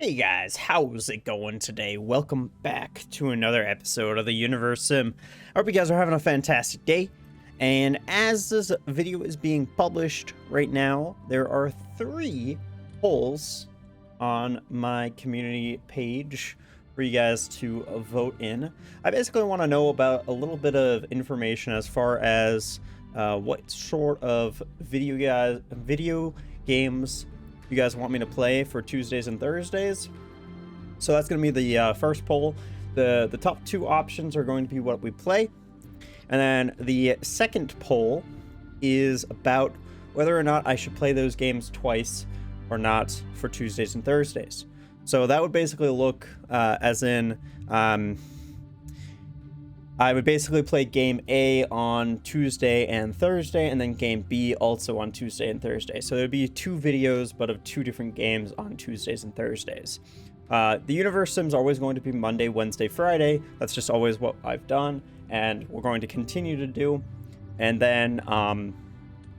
Hey guys, how's it going today? Welcome back to another episode of the Universim. I hope you guys are having a fantastic day. And as this video is being published right now, there are 3 polls on my community page for you guys to vote in. I basically want to know about a little bit of information as far as what sort of video games you guys want me to play for Tuesdays and Thursdays. So that's going to be the first poll. The top 2 options are going to be what we play. And then the second poll is about whether or not I should play those games twice or not for Tuesdays and Thursdays. So that would basically look as in I would basically play game A on Tuesday and Thursday, and then game B also on Tuesday and Thursday. So there'd be 2 videos, but of 2 different games on Tuesdays and Thursdays. The Universim is always going to be Monday, Wednesday, Friday. That's just always what I've done, and we're going to continue to do. And then,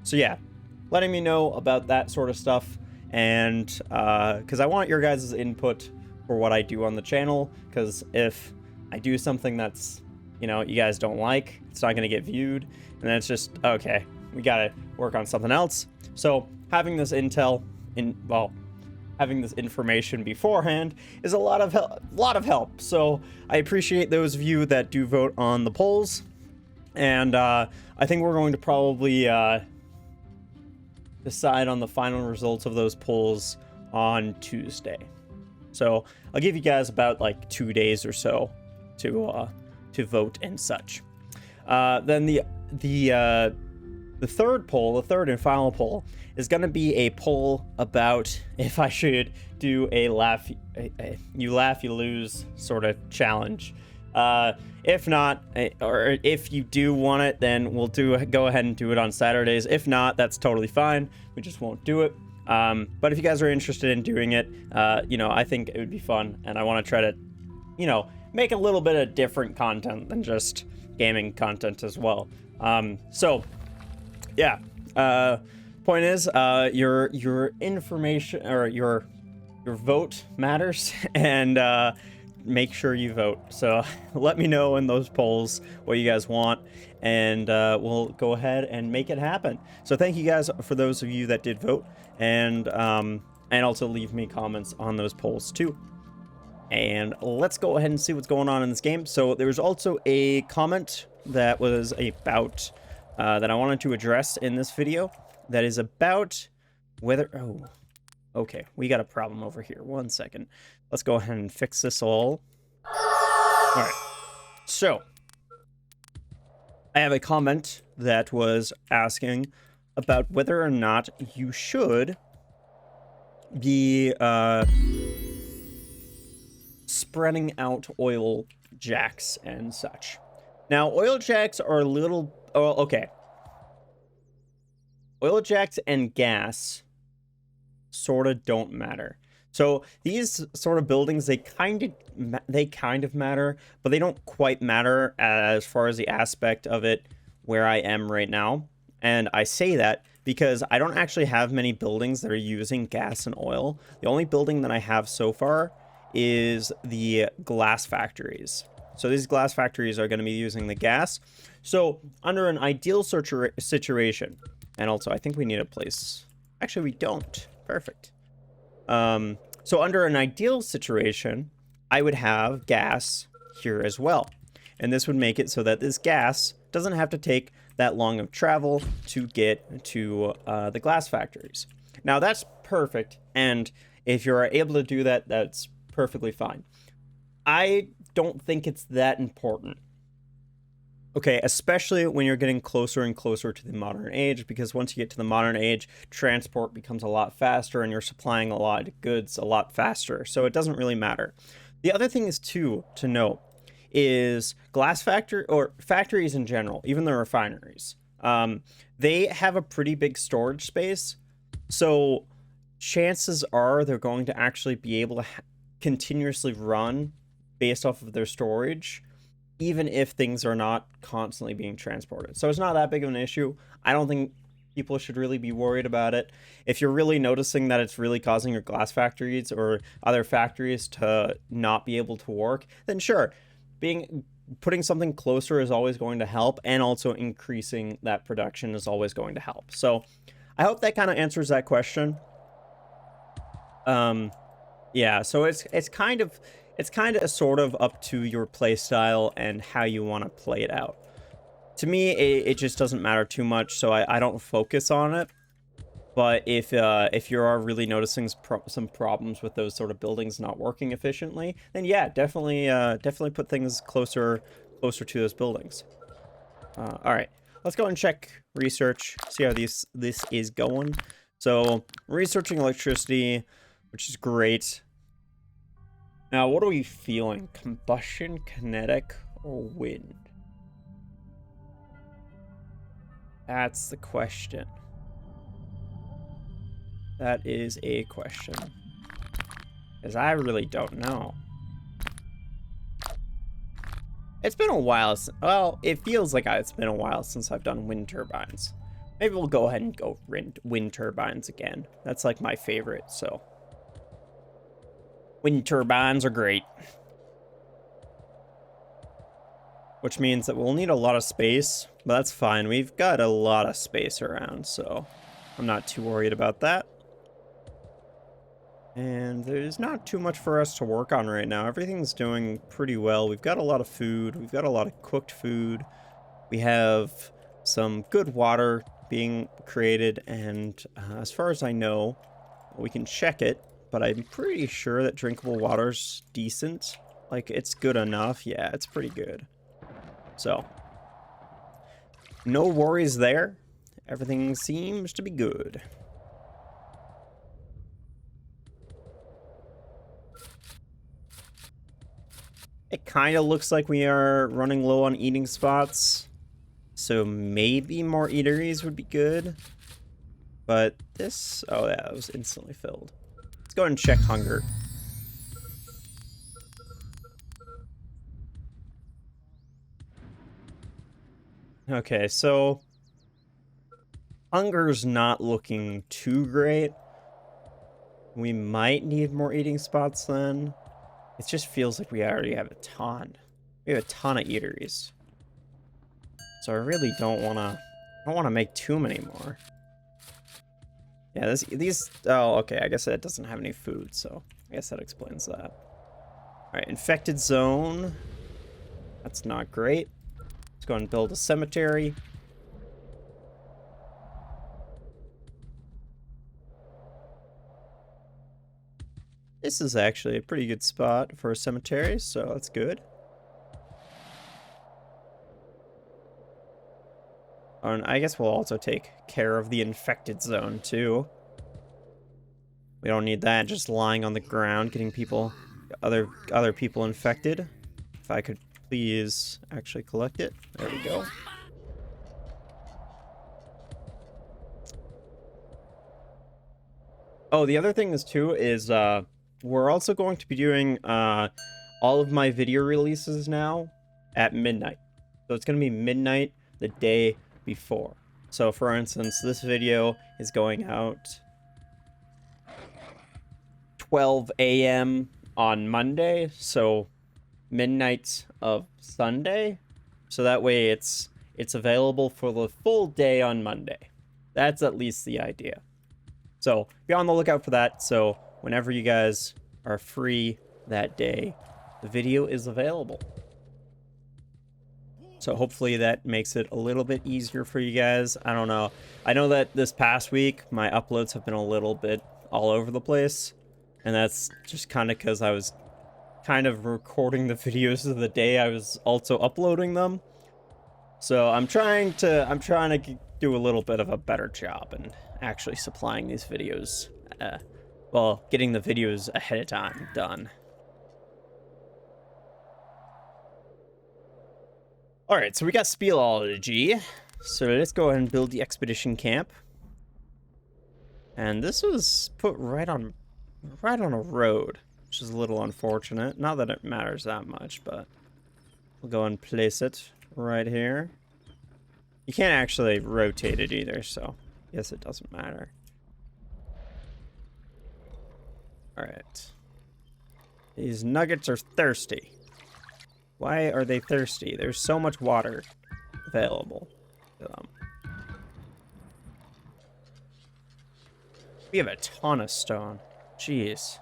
so yeah, letting me know about that sort of stuff, and because I want your guys' input for what I do on the channel, because if I do something that's you guys don't like, it's not going to get viewed, and then it's just, okay, we got to work on something else. So having this having this information beforehand is a lot of help. So I appreciate those of you that do vote on the polls, and I think we're going to probably decide on the final results of those polls on Tuesday. So I'll give you guys about like 2 days or so to vote and such. Then the third poll, the third and final poll, is going to be a poll about if I should do a you laugh, you lose sort of challenge. If not, or if you do want it, then we'll go ahead and do it on Saturdays. If not, that's totally fine. We just won't do it. But if you guys are interested in doing it, I think it would be fun, and I want to try to, make a little bit of different content than just gaming content as well. So yeah, point is, your information or your vote matters, and make sure you vote. So let me know in those polls what you guys want, and we'll go ahead and make it happen. So thank you guys for those of you that did vote, and also leave me comments on those polls too. And let's go ahead and see what's going on in this game. So there's also a comment that was about that I wanted to address in this video, that is about whether okay, we got a problem over here. 1 second. Let's go ahead and fix this all right. So I have a comment that was asking about whether or not you should be spreading out oil jacks and such. Now, oil jacks are a little... Oh, okay. Oil jacks and gas sort of don't matter. So these sort of buildings, they kind of matter, but they don't quite matter as far as the aspect of it where I am right now. And I say that because I don't actually have many buildings that are using gas and oil. The only building that I have so far is the glass factories. So these glass factories are going to be using the gas. So under an ideal situation, and also I think we need a place. Actually, we don't. Perfect. So under an ideal situation, I would have gas here as well. And this would make it so that this gas doesn't have to take that long of travel to get to the glass factories. Now that's perfect. And if you're able to do that, that's perfectly fine. I don't think it's that important. Okay, especially when you're getting closer and closer to the modern age, because once you get to the modern age, transport becomes a lot faster and you're supplying a lot of goods a lot faster. So it doesn't really matter. The other thing is to note is glass factories in general, even the refineries, they have a pretty big storage space. So chances are they're going to actually be able to continuously run based off of their storage, even if things are not constantly being transported. So it's not that big of an issue. I don't think people should really be worried about it. If you're really noticing that it's really causing your glass factories or other factories to not be able to work, then sure, putting something closer is always going to help, and also increasing that production is always going to help. So I hope that kind of answers that question. Yeah, so it's kind of sort of up to your play style and how you want to play it out. To me, it just doesn't matter too much, so I don't focus on it. But if you are really noticing some problems with those sort of buildings not working efficiently, then yeah, definitely put things closer to those buildings. All right, let's go and check research, see how this is going. So researching electricity, which is great. Now, what are we feeling? Combustion, kinetic, or wind? That's the question. That is a question. Because I really don't know. It's been a while well, it feels like it's been a while since I've done wind turbines. Maybe we'll go ahead and go wind turbines again. That's like my favorite, so. Wind turbines are great. Which means that we'll need a lot of space, but that's fine. We've got a lot of space around, so I'm not too worried about that. And there's not too much for us to work on right now. Everything's doing pretty well. We've got a lot of food. We've got a lot of cooked food. We have some good water being created, and as far as I know, we can check it, but I'm pretty sure that drinkable water's decent. Like, it's good enough. Yeah, it's pretty good. So, no worries there. Everything seems to be good. It kind of looks like we are running low on eating spots, so maybe more eateries would be good. But this, oh yeah, it was instantly filled. Let's go ahead and check hunger. Okay, so hunger's not looking too great. We might need more eating spots then. It just feels like we already have a ton. We have a ton of eateries. So I really don't want to make too many more. Yeah, oh, okay, I guess it doesn't have any food, so I guess that explains that. All right, infected zone. That's not great. Let's go and build a cemetery. This is actually a pretty good spot for a cemetery, so that's good. And I guess we'll also take care of the infected zone, too. We don't need that just lying on the ground, getting other people infected. If I could please actually collect it. There we go. Oh, the other thing is, too, is we're also going to be doing all of my video releases now at midnight. So it's going to be midnight the day before. So, for instance, this video is going out 12 a.m. on Monday, so midnight of Sunday. So that way it's available for the full day on Monday. That's at least the idea. So be on the lookout for that. So whenever you guys are free that day, the video is available. So hopefully that makes it a little bit easier for you guys. I don't know. I know that this past week, my uploads have been a little bit all over the place. And that's just kind of because I was kind of recording the videos of the day I was also uploading them. So I'm trying to do a little bit of a better job and actually supplying these videos. Well, getting the videos ahead of time done. Alright, so we got Speleology. So let's go ahead and build the expedition camp. And this was put right on a road, which is a little unfortunate. Not that it matters that much, but we'll go and place it right here. You can't actually rotate it either, so Guess it doesn't matter. Alright. These nuggets are thirsty. Why are they thirsty? There's so much water available to them. We have a ton of stone. Jeez.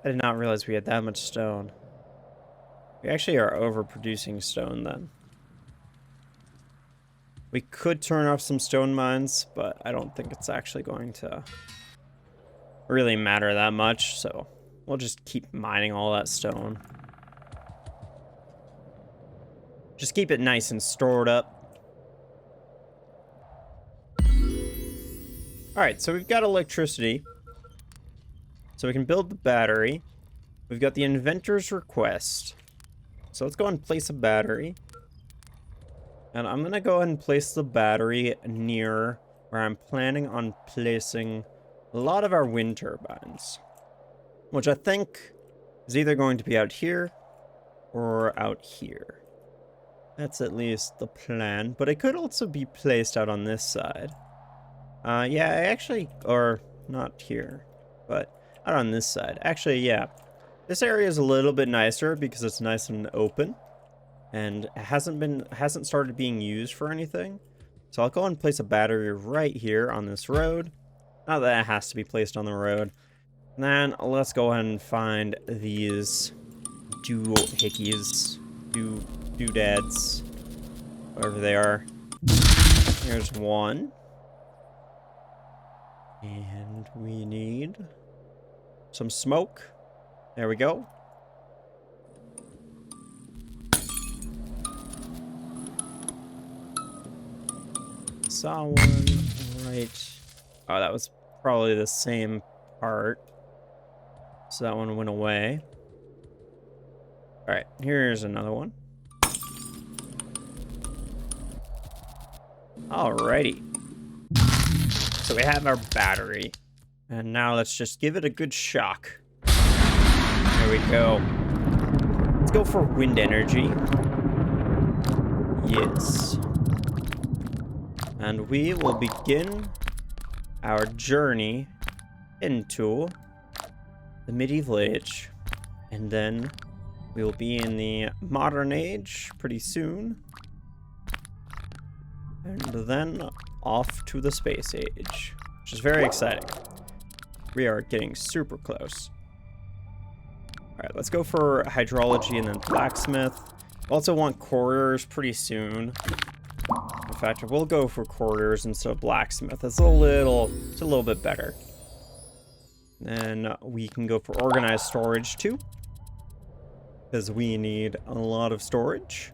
I did not realize we had that much stone. We actually are overproducing stone then. We could turn off some stone mines, but I don't think it's actually going to really matter that much, so we'll just keep mining all that stone. Just keep it nice and stored up. Alright, so we've got electricity. So we can build the battery. We've got the inventor's request. So let's go and place a battery. And I'm gonna go ahead and place the battery near where I'm planning on placing a lot of our wind turbines. Which I think is either going to be out here or out here. That's at least the plan, but it could also be placed out on this side. Yeah, actually, or not here, but out on this side. Actually, yeah, this area is a little bit nicer because it's nice and open, and it hasn't started being used for anything. So I'll go and place a battery right here on this road. Not that it has to be placed on the road. And then let's go ahead and find these doohickeys, doodads, whatever they are. Here's one. And we need some smoke. There we go. Saw one right. Oh, that was probably the same part. So that one went away. Alright, here's another one. Alrighty. So we have our battery. And now let's just give it a good shock. There we go. Let's go for wind energy. Yes. And we will begin our journey into the medieval age. And then we will be in the modern age pretty soon. And then off to the space age, which is very exciting. We are getting super close. All right, let's go for hydrology and then blacksmith. Also want couriers pretty soon. In fact, we'll go for couriers instead of blacksmith. It's a little bit better. Then we can go for organized storage too, because we need a lot of storage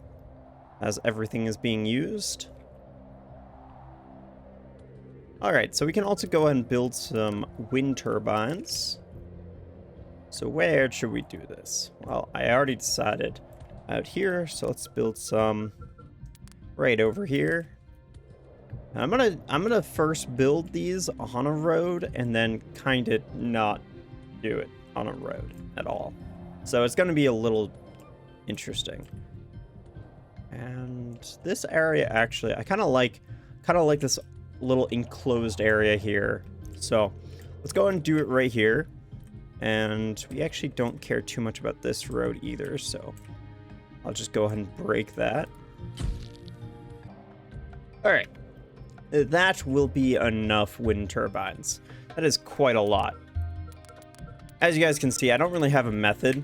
as everything is being used. Alright, so we can also go ahead and build some wind turbines. So where should we do this? Well, I already decided out here, so let's build some right over here. I'm gonna first build these on a road and then kind of not do it on a road at all. So it's gonna be a little interesting. And this area actually, I kind of like this little enclosed area here. So let's go ahead and do it right here. And we actually don't care too much about this road either, so I'll just go ahead and break that. All right, that will be enough wind turbines. That is quite a lot. As you guys can see, I don't really have a method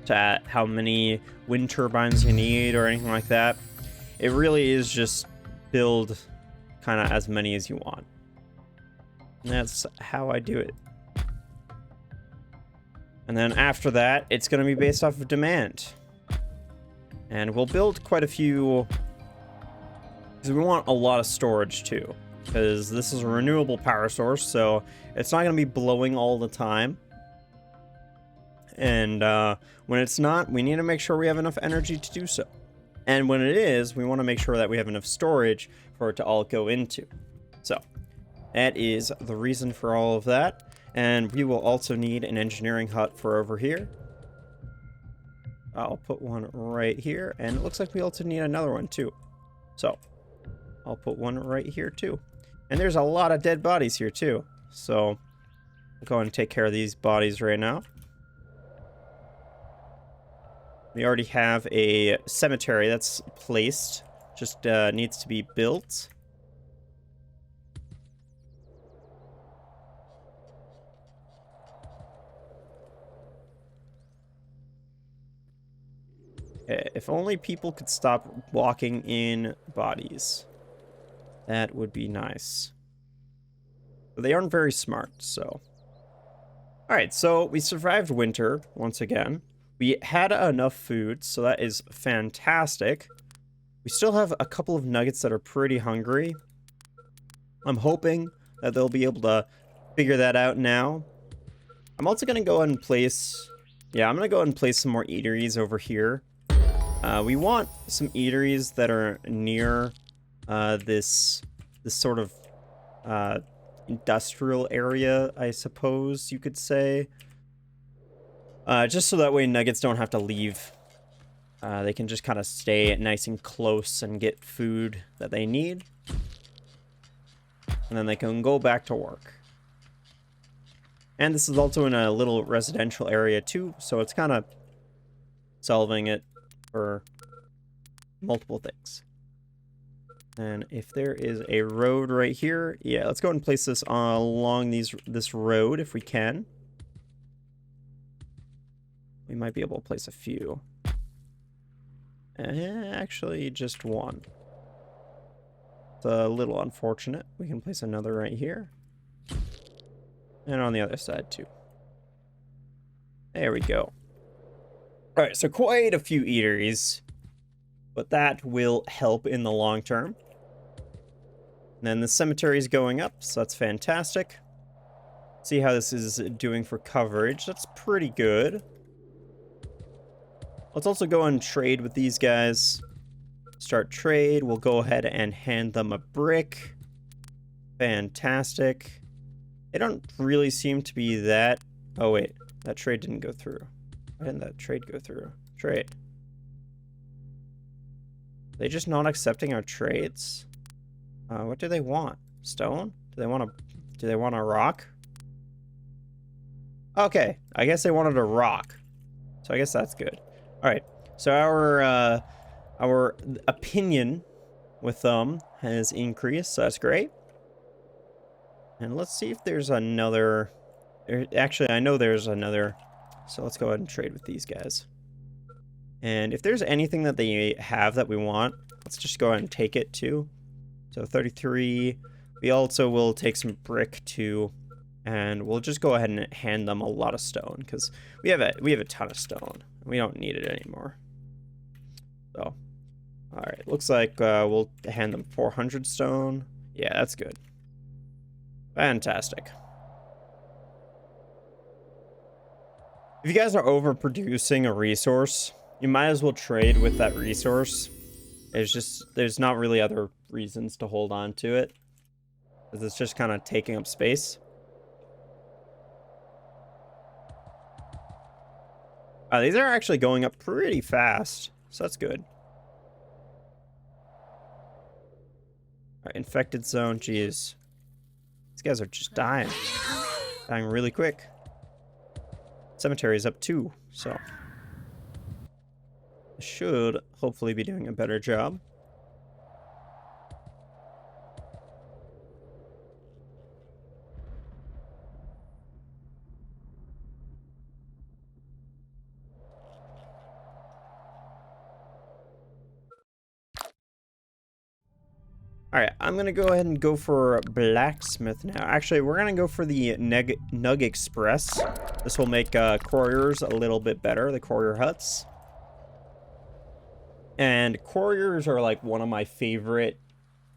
to how many wind turbines you need or anything like that. It really is just build kind of as many as you want. And that's how I do it. And then after that, it's going to be based off of demand. And we'll build quite a few, because we want a lot of storage too. Because this is a renewable power source, so it's not going to be blowing all the time. And when it's not, we need to make sure we have enough energy to do so. And when it is, we want to make sure that we have enough storage for it to all go into. So that is the reason for all of that. And we will also need an engineering hut for over here. I'll put one right here, and it looks like we also need another one too. So I'll put one right here too. And there's a lot of dead bodies here too. So I'll go and take care of these bodies right now. We already have a cemetery that's placed. Just needs to be built. If only people could stop walking in bodies. That would be nice. But they aren't very smart, so. Alright, so we survived winter, once again. We had enough food, so that is fantastic. We still have a couple of nuggets that are pretty hungry. I'm hoping that they'll be able to figure that out now. I'm also going to go ahead and place... Yeah, I'm going to go ahead and place some more eateries over here. We want some eateries that are near this sort of industrial area, I suppose you could say. Just so that way nuggets don't have to leave. They can just kind of stay nice and close and get food that they need. And then they can go back to work. And this is also in a little residential area too, so it's kind of solving it for multiple things. And if there is a road right here, yeah, let's go ahead and place this along this road if we can. We might be able to place a few. Actually, just one. It's a little unfortunate. We can place another right here. And on the other side, too. There we go. Alright, so quite a few eateries. But that will help in the long term. And then the cemetery is going up, so that's fantastic. See how this is doing for coverage. That's pretty good. Let's also go and trade with these guys. Start trade. We'll go ahead and hand them a brick. Fantastic. They don't really seem to be that... Oh, wait. That trade didn't go through. Why didn't that trade go through? Trade. Are they just not accepting our trades? What do they want? Stone? Do they want a rock? Okay. I guess they wanted a rock. So I guess that's good. Alright. So our opinion with them has increased, so that's great. And let's see if there's another... Actually, I know there's another. So let's go ahead and trade with these guys. And if there's anything that they have that we want, let's just go ahead and take it too. So 33. We also will take some brick too. And we'll just go ahead and hand them a lot of stone, because we have a ton of stone. We don't need it anymore. So, alright, looks like we'll hand them 400 stone. Yeah, that's good. Fantastic. If you guys are overproducing a resource, you might as well trade with that resource. There's not really other reasons to hold on to it, because it's just kind of taking up space. These are actually going up pretty fast, so that's good. Alright, infected zone, jeez. These guys are just dying. Dying really quick. Cemetery is up too, so... should hopefully be doing a better job. Alright, I'm going to go ahead and go for blacksmith now. Actually, we're going to go for the Nug Express. This will make couriers a little bit better, the courier huts. And couriers are like one of my favorite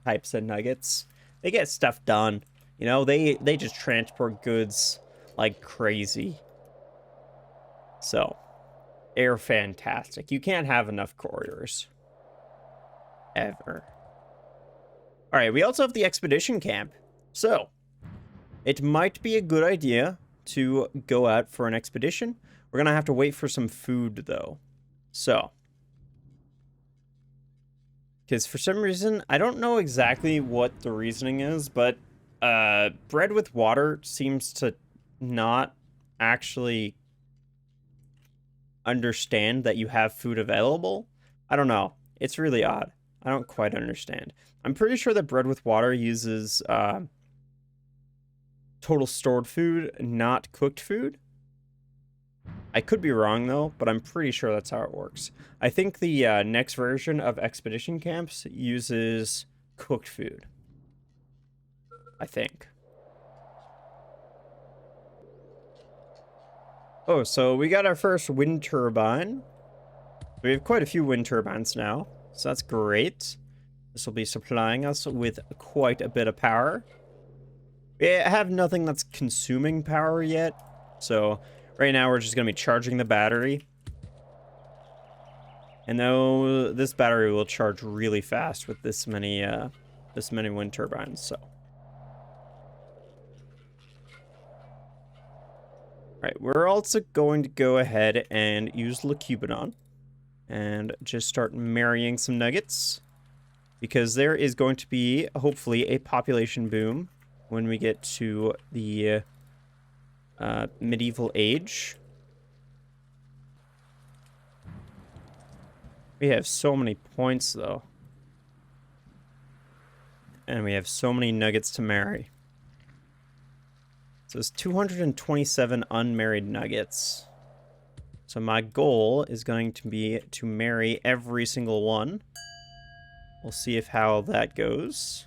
types of nuggets. They get stuff done. You know, they just transport goods like crazy. So, they're fantastic. You can't have enough couriers. Ever. Alright, we also have the expedition camp. So, it might be a good idea to go out for an expedition. We're gonna have to wait for some food, though. So, Because for some reason, I don't know exactly what the reasoning is, but bread with water seems to not actually understand that you have food available. I don't know. It's really odd. I don't quite understand. I'm pretty sure that bread with water uses total stored food, not cooked food. I could be wrong though, but I'm pretty sure that's how it works. I think the next version of Expedition Camps uses cooked food. I think. Oh, so we got our first wind turbine. We have quite a few wind turbines now, so that's great. This will be supplying us with quite a bit of power. We have nothing that's consuming power yet, so right now we're just going to be charging the battery. And though this battery will charge really fast with this many wind turbines, so. Alright, we're also going to go ahead and use Lacubidon and just start marrying some nuggets, because there is going to be, hopefully, a population boom when we get to the medieval age. We have so many points, though. And we have so many nuggets to marry. So it's 227 unmarried nuggets. So my goal is going to be to marry every single one. We'll see how that goes.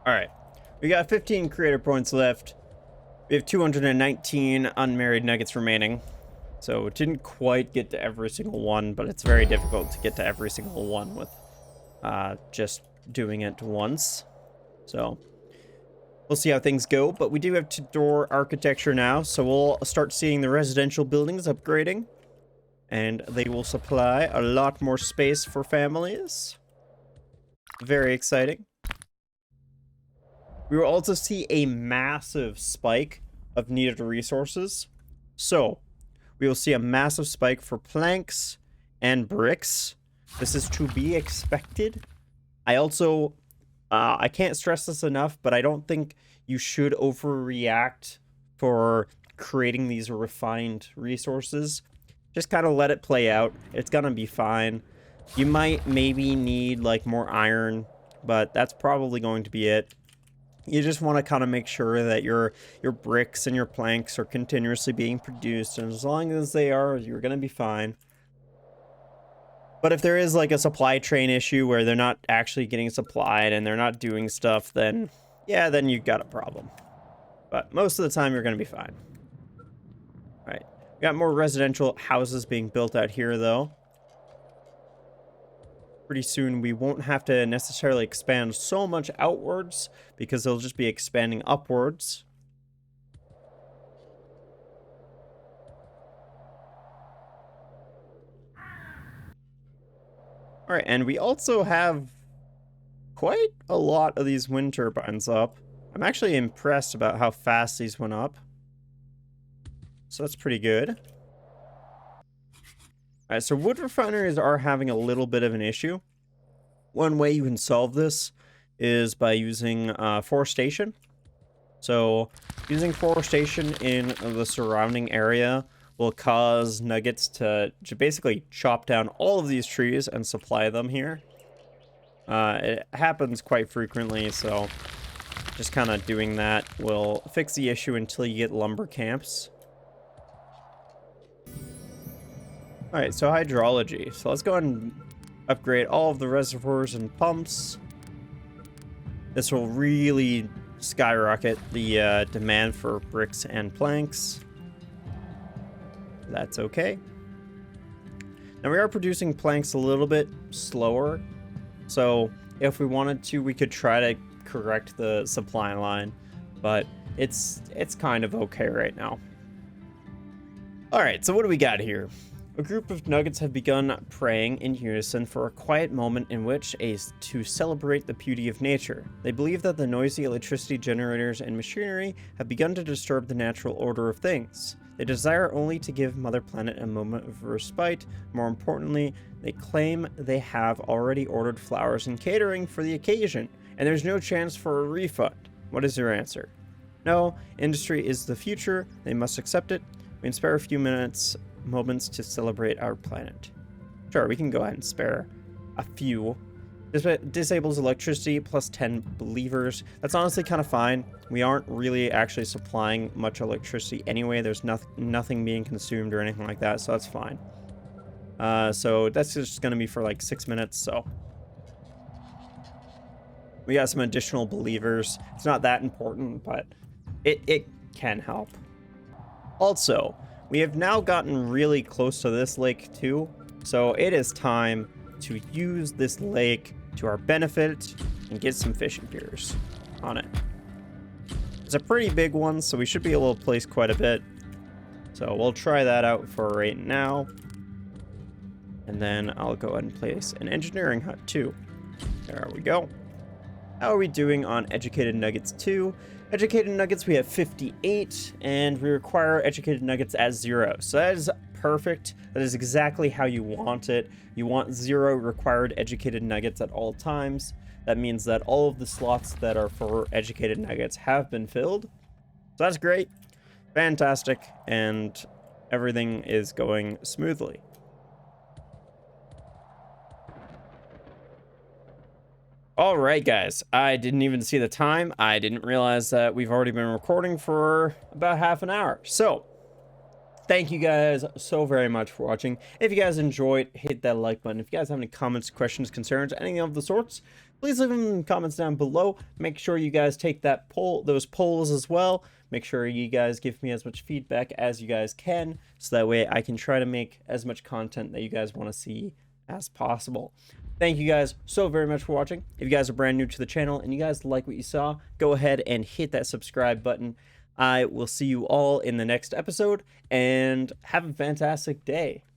Alright. We got 15 creator points left. We have 219 unmarried nuggets remaining. So it didn't quite get to every single one, but it's very difficult to get to every single one with just doing it once. So we'll see how things go, but we do have two-door architecture now, so we'll start seeing the residential buildings upgrading, and they will supply a lot more space for families. Very exciting. We will also see a massive spike of needed resources. So we will see a massive spike for planks and bricks. This is to be expected. I also I can't stress this enough, but I don't think you should overreact for creating these refined resources. Just kind of let it play out. It's gonna be fine. You might maybe need like more iron, but that's probably going to be it. You just want to kind of make sure that your bricks and your planks are continuously being produced, and as long as they are, you're gonna be fine. But if there is like a supply train issue where they're not actually getting supplied and they're not doing stuff, then yeah, then you've got a problem. But most of the time you're going to be fine. All right. We got more residential houses being built out here though. Pretty soon we won't have to necessarily expand so much outwards because they'll just be expanding upwards. All right, and we also have quite a lot of these wind turbines up. I'm actually impressed about how fast these went up. So that's pretty good. All right, so wood refineries are having a little bit of an issue. One way you can solve this is by using forestation. So using forestation in the surrounding area will cause nuggets to basically chop down all of these trees and supply them here. It happens quite frequently, so just kind of doing that will fix the issue until you get lumber camps. Alright, so hydrology. So let's go ahead and upgrade all of the reservoirs and pumps. This will really skyrocket the demand for bricks and planks. That's okay. Now we are producing planks a little bit slower, so if we wanted to, we could try to correct the supply line, but it's kind of okay right now. All right, so what do we got here? A group of nuggets have begun praying in unison for a quiet moment in which to celebrate the beauty of nature. They believe that the noisy electricity generators and machinery have begun to disturb the natural order of things. They desire only to give Mother Planet a moment of respite. More importantly, they claim they have already ordered flowers and catering for the occasion, and there's no chance for a refund. What is your answer? No, industry is the future. They must accept it. We can spare a few moments to celebrate our planet. Sure, we can go ahead and spare a few. This disables electricity plus 10 believers. That's honestly kind of fine. We aren't really actually supplying much electricity anyway. There's nothing being consumed or anything like that, so that's fine. So that's just going to be for like 6 minutes, so. We got some additional believers. It's not that important, but it can help. Also, we have now gotten really close to this lake too, so it is time to use this lake to our benefit and get some fishing piers on it. It's a pretty big one, so we should be able to place quite a bit. So we'll try that out for right now. And then I'll go ahead and place an engineering hut too. There we go. How are we doing on Educated Nuggets 2? Educated Nuggets, we have 58, and we require Educated Nuggets as 0. So that is perfect. That is exactly how you want it. You want 0 required Educated Nuggets at all times. That means that all of the slots that are for Educated Nuggets have been filled. So that's great. Fantastic. And everything is going smoothly. All right, guys, I didn't even see the time. I didn't realize that we've already been recording for about half an hour. So thank you guys so very much for watching. If you guys enjoyed, hit that like button. If you guys have any comments, questions, concerns, anything of the sorts, please leave them in the comments down below. Make sure you guys take those polls as well. Make sure you guys give me as much feedback as you guys can, so that way I can try to make as much content that you guys want to see as possible. Thank you guys so very much for watching. If you guys are brand new to the channel and you guys like what you saw, go ahead and hit that subscribe button. I will see you all in the next episode, and have a fantastic day.